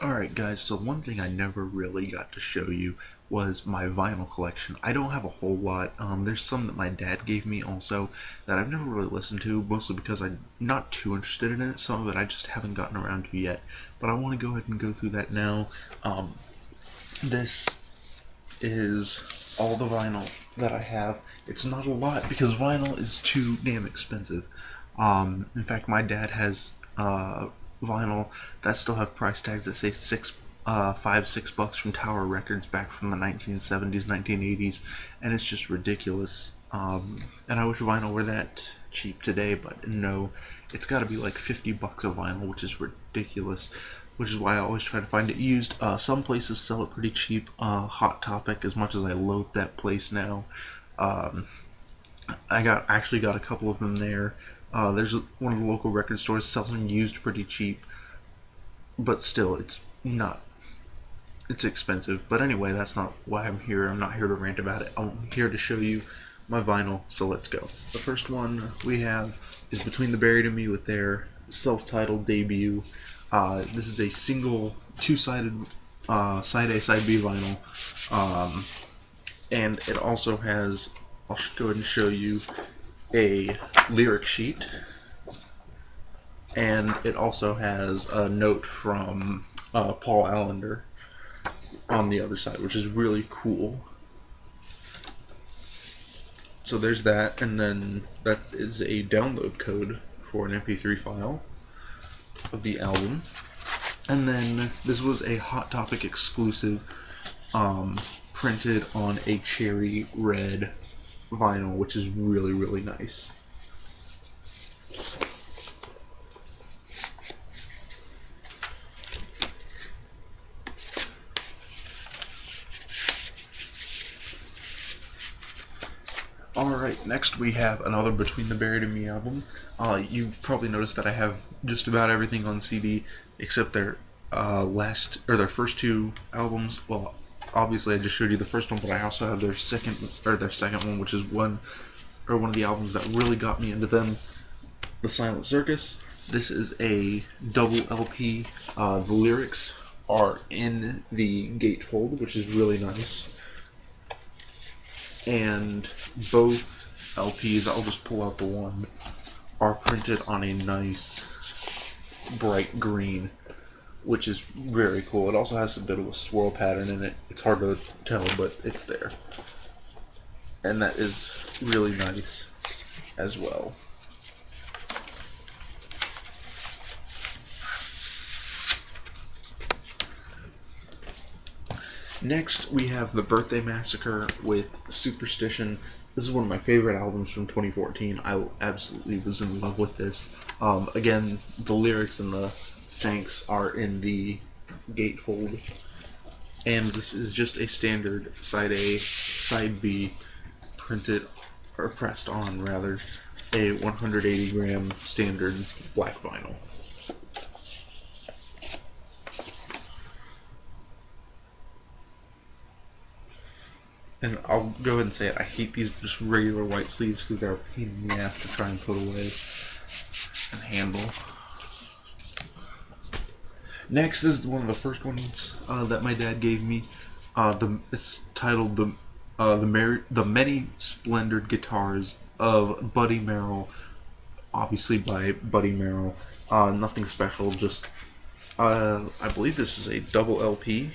Alright guys, so one thing I never really got to show you was my vinyl collection. I don't have a whole lot. There's some that my dad gave me also that I've never really listened to, mostly because I'm not too interested in it. Some of it I just haven't gotten around to yet. But I want to go ahead and go through that now. This is all the vinyl that I have. It's not a lot because vinyl is too damn expensive. In fact, my dad has vinyl that still have price tags that say $5-6 from Tower Records back from the 1970s, 1980s, and it's just ridiculous. And I wish vinyl were that cheap today, but no, it's got to be like $50 a vinyl, which is ridiculous. Which is why I always try to find it used. Some places sell it pretty cheap. Hot Topic, as much as I loathe that place now, I actually got a couple of them there. There's one of the local record stores sells them used pretty cheap, but still, it's not. It's expensive. But anyway, that's not why I'm here. I'm not here to rant about it. I'm here to show you my vinyl. So let's go. The first one we have is Between the Buried and Me with their self-titled debut. This is a single, two-sided, side A, side B vinyl, and it also has. I'll go ahead and show you a lyric sheet, and it also has a note from Paul Allender on the other side, which is really cool. So there's that, and then that is a download code for an MP3 file of the album. And then this was a Hot Topic exclusive, printed on a cherry red vinyl, which is really, really nice. Alright, next we have another Between the Buried and Me album. You've probably noticed that I have just about everything on CD except their their first two albums. Well, obviously I just showed you the first one, but I also have their second one, which is one of the albums that really got me into them, The Silent Circus. This is a double LP. The lyrics are in the gatefold, which is really nice. And both LPs, I'll just pull out the one, are printed on a nice bright green, which is very cool. It also has a bit of a swirl pattern in it. It's hard to tell, but it's there. And that is really nice as well. Next, we have The Birthday Massacre with Superstition. This is one of my favorite albums from 2014. I absolutely was in love with this. Again, the lyrics and the thanks are in the gatefold. And this is just a standard side A, side B, printed, or pressed on, rather, a 180 gram standard black vinyl. And I'll go ahead and say it, I hate these just regular white sleeves because they're a pain in the ass to try and put away and handle. Next is one of the first ones that my dad gave me. It's titled the Many Splendid Guitars of Buddy Merrill, obviously by Buddy Merrill. Nothing special, just I believe this is a double LP.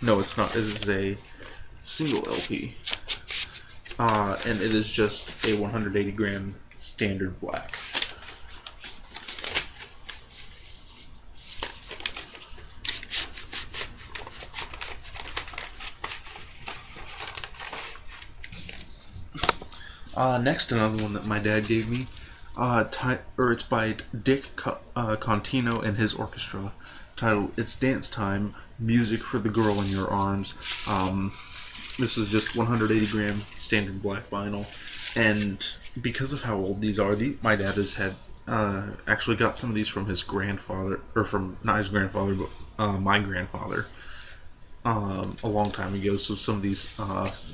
No, it's not. This is a single LP, and it is just a 180 gram standard black. Next, another one that my dad gave me, it's by Dick Contino and his orchestra, titled "It's Dance Time: Music for the Girl in Your Arms." This is just 180 gram standard black vinyl, and because of how old these are, my dad has had actually got some of these from his grandfather, or from not his grandfather, but my grandfather, a long time ago. So some of these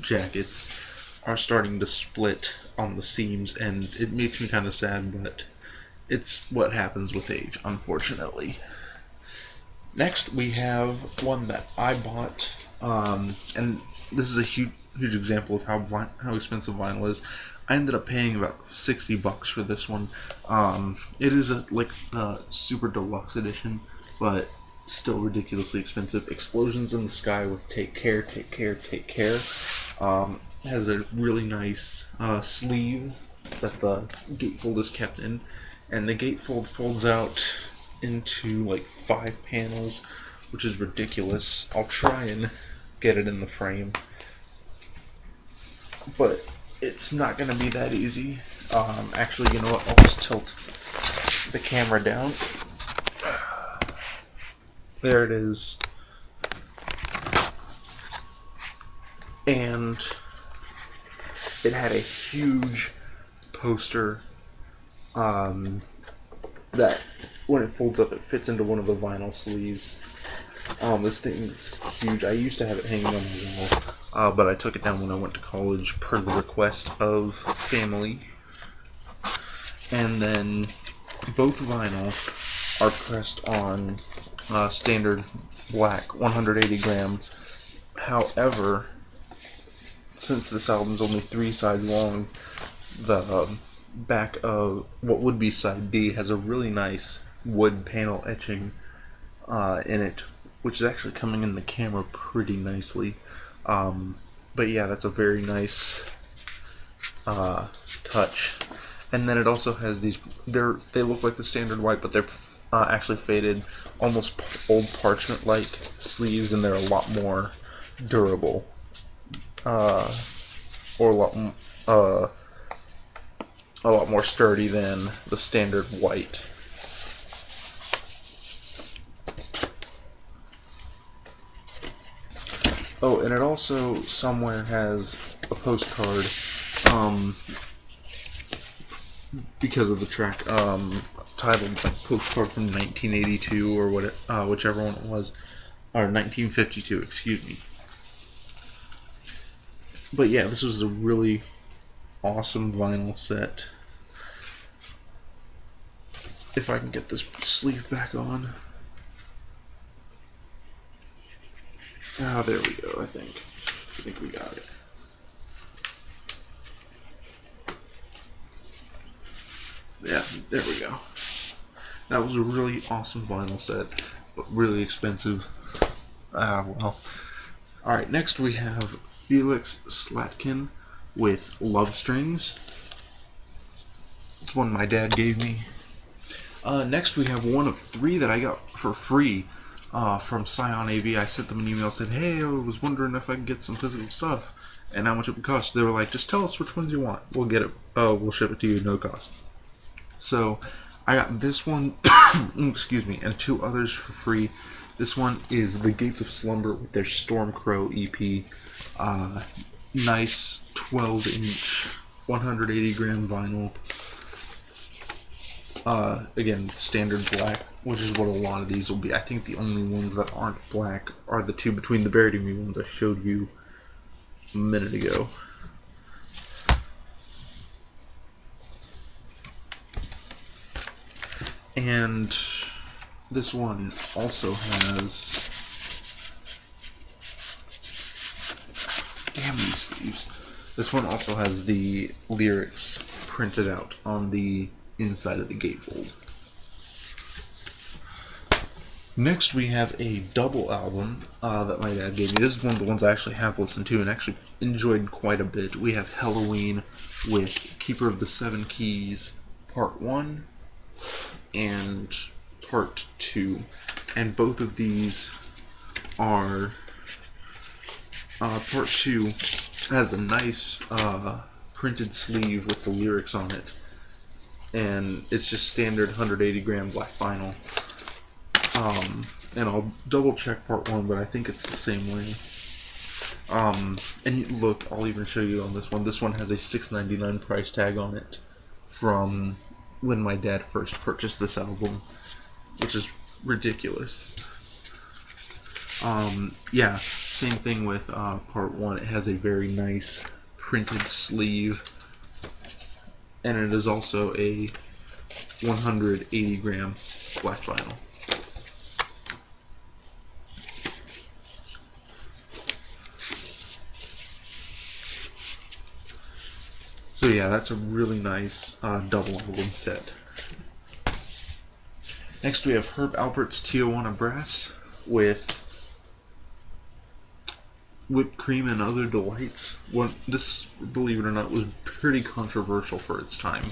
jackets are starting to split on the seams, and it makes me kind of sad, but it's what happens with age, unfortunately. Next, we have one that I bought, and this is a huge example of how expensive vinyl is. I ended up paying about $60 for this one. It is like a super deluxe edition, but still ridiculously expensive. Explosions in the Sky with Take Care, Take Care, Take Care. Has a really nice sleeve that the gatefold is kept in, and the gatefold folds out into like 5 panels, which is ridiculous. I'll try and get it in the frame, but it's not going to be that easy. Actually, you know what? I'll just tilt the camera down. There it is. And it had a huge poster that when it folds up, it fits into one of the vinyl sleeves. This thing's huge. I used to have it hanging on the wall, but I took it down when I went to college per the request of family. And then both vinyl are pressed on standard black 180 gram. However, since this album's only 3 sides long, the back of what would be side B has a really nice wood panel etching in it, which is actually coming in the camera pretty nicely. But yeah, that's a very nice touch. And then it also has these, they look like the standard white, but they're actually faded, almost old parchment-like sleeves, and they're a lot more durable. Or a lot more sturdy than the standard white. Oh, and it also somewhere has a postcard, because of the track, titled like Postcard from 1982 or whichever one it was, or 1952, excuse me. But yeah, this was a really awesome vinyl set. If I can get this sleeve back on. Ah, there we go, I think we got it. Yeah, there we go. That was a really awesome vinyl set, but really expensive. Well. Alright, next we have Felix Slatkin with Love Strings. It's one my dad gave me. Next we have one of 3 that I got for free from Scion AV. I sent them an email, said, hey, I was wondering if I could get some physical stuff and how much it would cost. They were like, just tell us which ones you want. We'll get it. We'll ship it to you, no cost. So I got this one, excuse me, and 2 others for free. This one is The Gates of Slumber with their Stormcrow EP. Nice 12-inch, 180 gram vinyl. Again, standard black, which is what a lot of these will be. I think the only ones that aren't black are the 2 Between the Buried and Me ones I showed you a minute ago. And this one also has, damn these sleeves. This one also has the lyrics printed out on the inside of the gatefold. Next we have a double album that my dad gave me. This is one of the ones I actually have listened to and actually enjoyed quite a bit. We have Helloween with Keeper of the Seven Keys Part 1 and Part 2. And both of these are, Part 2 has a nice printed sleeve with the lyrics on it. And it's just standard 180 gram black vinyl. And I'll double check Part 1, but I think it's the same way. And look, I'll even show you on this one. This one has a $6.99 price tag on it from when my dad first purchased this album, which is ridiculous. Yeah, same thing with Part 1. It has a very nice printed sleeve, and it is also a 180 gram black vinyl. So yeah, that's a really nice double album set. Next we have Herb Alpert's Tijuana Brass with whipped cream and other delights. This, believe it or not, was pretty controversial for its time.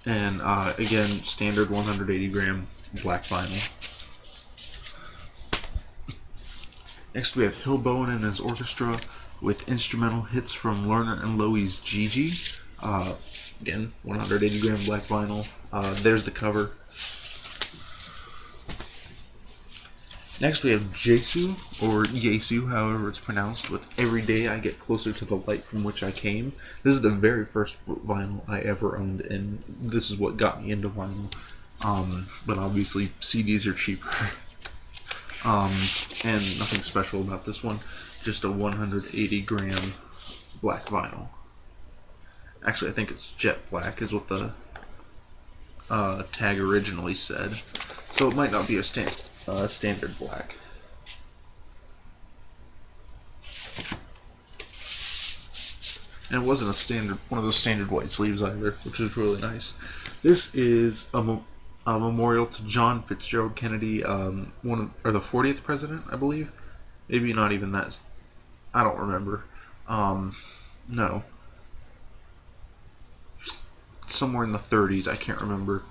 And again, standard 180 gram black vinyl. Next we have Hill Bowen and his orchestra with instrumental hits from Lerner and Loewy's Gigi. Again, 180 gram black vinyl. There's the cover. Next we have Jesu, or Yesu, however it's pronounced, with Every Day I Get Closer to the Light from Which I Came. This is the very first vinyl I ever owned, and this is what got me into vinyl. But obviously CDs are cheaper. And nothing special about this one, just a 180 gram black vinyl. Actually, I think it's jet black is what the tag originally said, so it might not be a standard black. And it wasn't one of those standard white sleeves either, which is really nice. This is a memorial to John Fitzgerald Kennedy, the 40th president, I believe. Maybe not even that. I don't remember. No. Somewhere in the 30s, I can't remember.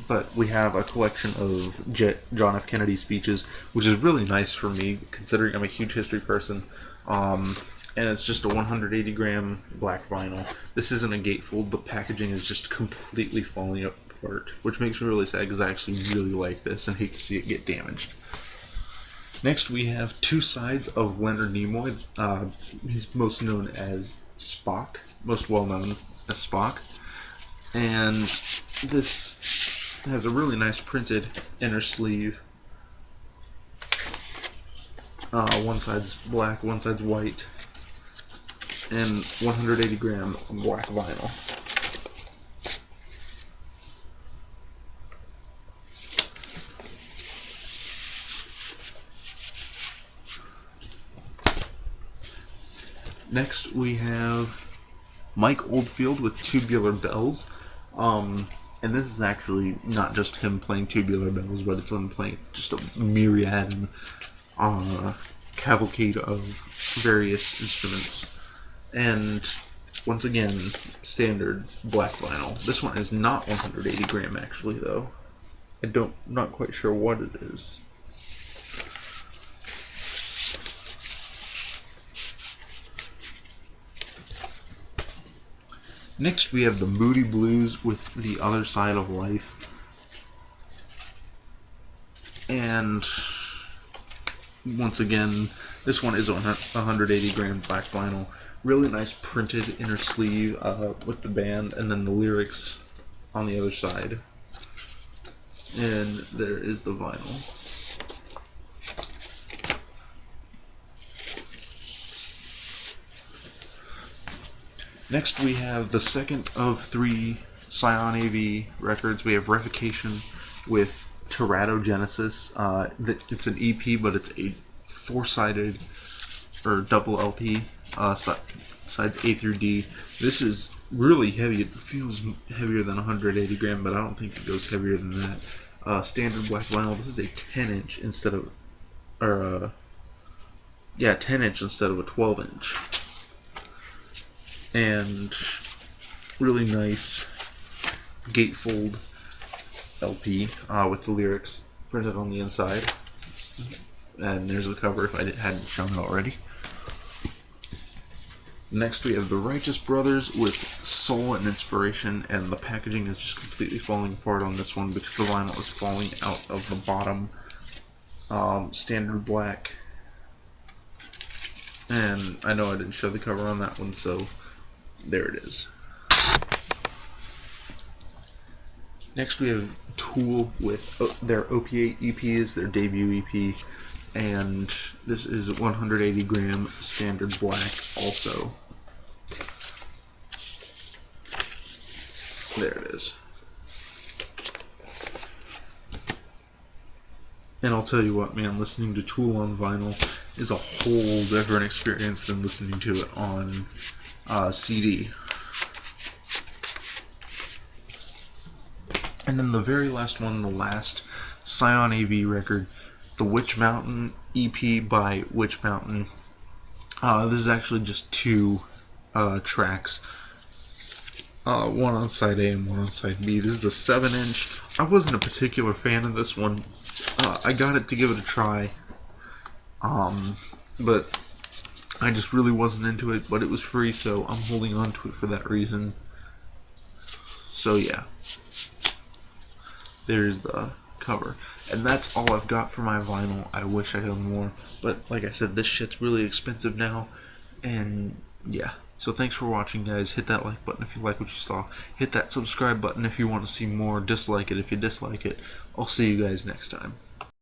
But we have a collection of John F. Kennedy speeches, which is really nice for me, considering I'm a huge history person. And it's just a 180 gram black vinyl. This isn't a gatefold. The packaging is just completely falling apart, which makes me really sad because I actually really like this and hate to see it get damaged. Next, we have Two Sides of Leonard Nimoy. He's most known as Spock, most well known as Spock. And this has a really nice printed inner sleeve. One side's black, one side's white, and 180 gram black vinyl. Next we have Mike Oldfield with Tubular Bells. And this is actually not just him playing Tubular Bells, but it's him playing just a myriad and cavalcade of various instruments. And once again, standard black vinyl. This one is not 180 gram actually, though. I'm not quite sure what it is. Next we have the Moody Blues with The Other Side of Life. And once again, this one is 180 gram black vinyl. Really nice printed inner sleeve with the band, and then the lyrics on the other side. And there is the vinyl. Next we have the second of 3 Scion AV records. We have Revocation with Teratogenesis. It's an EP, but it's a 4-sided or double LP, sides A through D. This is really heavy. It feels heavier than 180 gram, but I don't think it goes heavier than that. Standard black vinyl. This is a 10-inch instead of, 10-inch instead of a 12-inch. And really nice gatefold LP with the lyrics printed on the inside. And there's the cover if I hadn't shown it already. Next we have the Righteous Brothers with Soul and Inspiration, and the packaging is just completely falling apart on this one because the vinyl is falling out of the bottom. Standard black. And I know I didn't show the cover on that one, so there it is. Next we have Tool with their Opiate EP, their debut EP, and this is 180 gram standard black also. There it is. And I'll tell you what, man, listening to Tool on vinyl is a whole different experience than listening to it on CD. And then the very last one, the last Scion AV record, the Witch Mountain EP by Witch Mountain. This is actually just 2 tracks. One on side A and one on side B. This is a 7-inch. I wasn't a particular fan of this one. I got it to give it a try. But I just really wasn't into it, but it was free, so I'm holding on to it for that reason. So yeah. There's the cover. And that's all I've got for my vinyl. I wish I had more. But like I said, this shit's really expensive now. And yeah. So thanks for watching, guys. Hit that like button if you like what you saw. Hit that subscribe button if you want to see more. Dislike it if you dislike it. I'll see you guys next time.